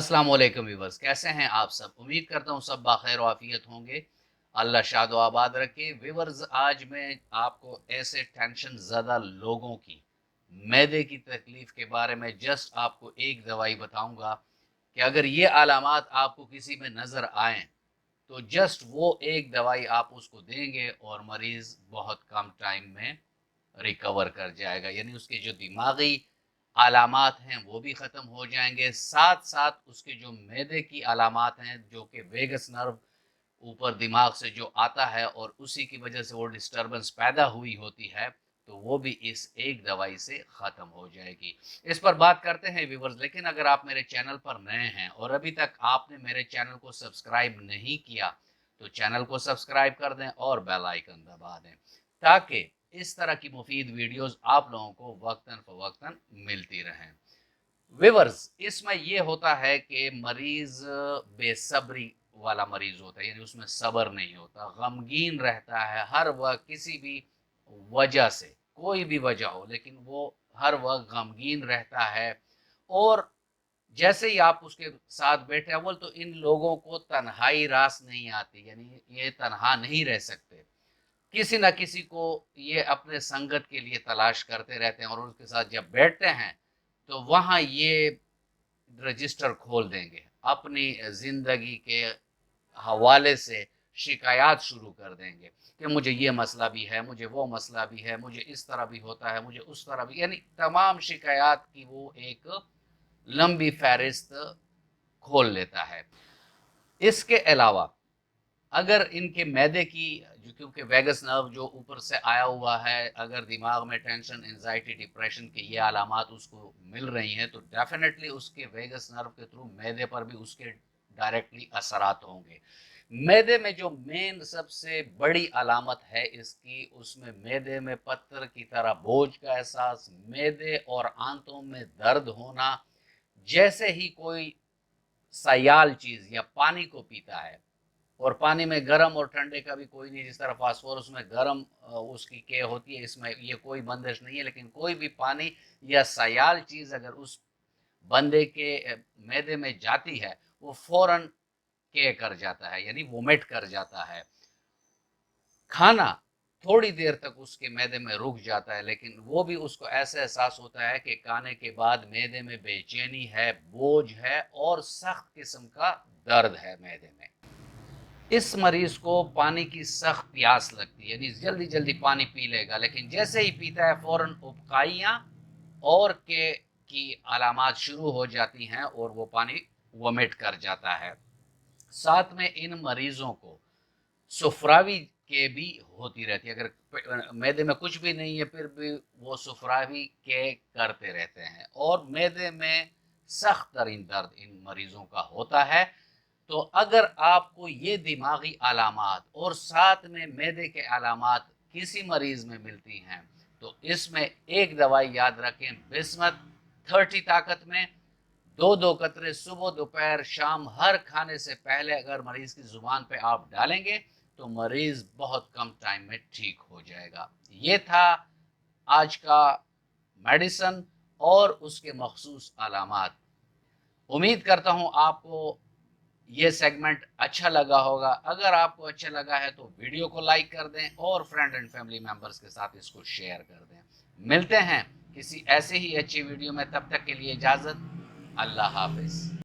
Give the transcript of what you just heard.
अस्सलाम वालेकुम व्यूअर्स, कैसे हैं आप सब। उम्मीद करता हूँ सब बाखैर व आफियत होंगे। अल्लाह शाद व आबाद रखे। व्यूअर्स, आज मैं आपको ऐसे टेंशन ज़्यादा लोगों की मैदे की तकलीफ़ के बारे में जस्ट आपको एक दवाई बताऊंगा कि अगर ये अलामात आपको किसी में नज़र आएँ तो जस्ट वो एक दवाई आप उसको देंगे और मरीज़ बहुत कम टाइम में रिकवर कर जाएगा। यानी उसके जो दिमागी अलामात हैं वो भी ख़त्म हो जाएंगे, साथ साथ उसके जो मैदे की अलामात हैं जो कि वेगस नर्व ऊपर दिमाग से जो आता है और उसी की वजह से वो डिस्टरबेंस पैदा हुई होती है, तो वो भी इस एक दवाई से ख़त्म हो जाएगी। इस पर बात करते हैं व्यूअर्स। लेकिन अगर आप मेरे चैनल पर नए हैं और अभी तक आपने मेरे चैनल को सब्सक्राइब नहीं किया तो चैनल को सब्सक्राइब कर दें और बेल आइकन दबा दें ताकि इस तरह की मुफीद वीडियोस आप लोगों को वक्तन फवक्तन मिलती रहें। व्यूअर्स, इसमें ये होता है कि मरीज बेसब्री वाला मरीज होता है, यानी उसमें सब्र नहीं होता, गमगीन रहता है हर वक्त किसी भी वजह से, कोई भी वजह हो लेकिन वो हर वक्त गमगीन रहता है। और जैसे ही आप उसके साथ बैठे अव्वल तो इन लोगों को तन्हाई रास नहीं आती, यानी ये तन्हा नहीं रह सकते, किसी न किसी को ये अपने संगत के लिए तलाश करते रहते हैं और उसके साथ जब बैठते हैं तो वहाँ ये रजिस्टर खोल देंगे, अपनी ज़िंदगी के हवाले से शिकायत शुरू कर देंगे कि मुझे ये मसला भी है, मुझे वो मसला भी है, मुझे इस तरह भी होता है, मुझे उस तरह भी, यानी तमाम शिकायत की वो एक लंबी फहरिस्त खोल लेता है। इसके अलावा अगर इनके मैदे की जो, क्योंकि वेगस नर्व जो ऊपर से आया हुआ है, अगर दिमाग में टेंशन, एंजाइटी, डिप्रेशन के ये अलामात उसको मिल रही हैं तो डेफिनेटली उसके वेगस नर्व के थ्रू मैदे पर भी उसके डायरेक्टली असरात होंगे। मैदे में जो मेन सबसे बड़ी अलामत है इसकी, उसमें मैदे में पत्थर की तरह बोझ का एहसास, मैदे और आंतों में दर्द होना। जैसे ही कोई सयाल चीज या पानी को पीता है, और पानी में गर्म और ठंडे का भी कोई नहीं, जिस तरह फास्फोरस में गर्म उसकी के होती है, इसमें ये कोई बंदिश नहीं है, लेकिन कोई भी पानी या सयाल चीज अगर उस बंदे के मैदे में जाती है वो फौरन के कर जाता है, यानी वोमिट कर जाता है। खाना थोड़ी देर तक उसके मैदे में रुक जाता है लेकिन वो भी उसको ऐसा एहसास होता है कि खाने के बाद मैदे में बेचैनी है, बोझ है और सख्त किस्म का दर्द है मैदे में। इस मरीज को पानी की सख्त प्यास लगती है, यानी जल्दी जल्दी पानी पी लेगा, लेकिन जैसे ही पीता है फौरन उबकाइयाँ और के की अलामात शुरू हो जाती हैं और वो पानी वोमिट कर जाता है। साथ में इन मरीजों को सुफरावी के भी होती रहती है, अगर मैदे में कुछ भी नहीं है फिर भी वो सुफरावी के करते रहते हैं और मैदे में सख्त तरीन दर्द इन मरीजों का होता है। तो अगर आपको ये दिमागी अलामात और साथ में मैदे के अलामात किसी मरीज में मिलती हैं तो इसमें एक दवाई याद रखें, बिस्मत 30 ताकत में, दो दो कतरे सुबह दोपहर शाम हर खाने से पहले अगर मरीज की जुबान पे आप डालेंगे तो मरीज बहुत कम टाइम में ठीक हो जाएगा। ये था आज का मेडिसन और उसके मखसूस अलामात। उम्मीद करता हूँ आपको ये सेगमेंट अच्छा लगा होगा। अगर आपको अच्छा लगा है तो वीडियो को लाइक कर दें और फ्रेंड एंड फैमिली मेंबर्स के साथ इसको शेयर कर दें। मिलते हैं किसी ऐसे ही अच्छी वीडियो में, तब तक के लिए इजाज़त। अल्लाह हाफिज़।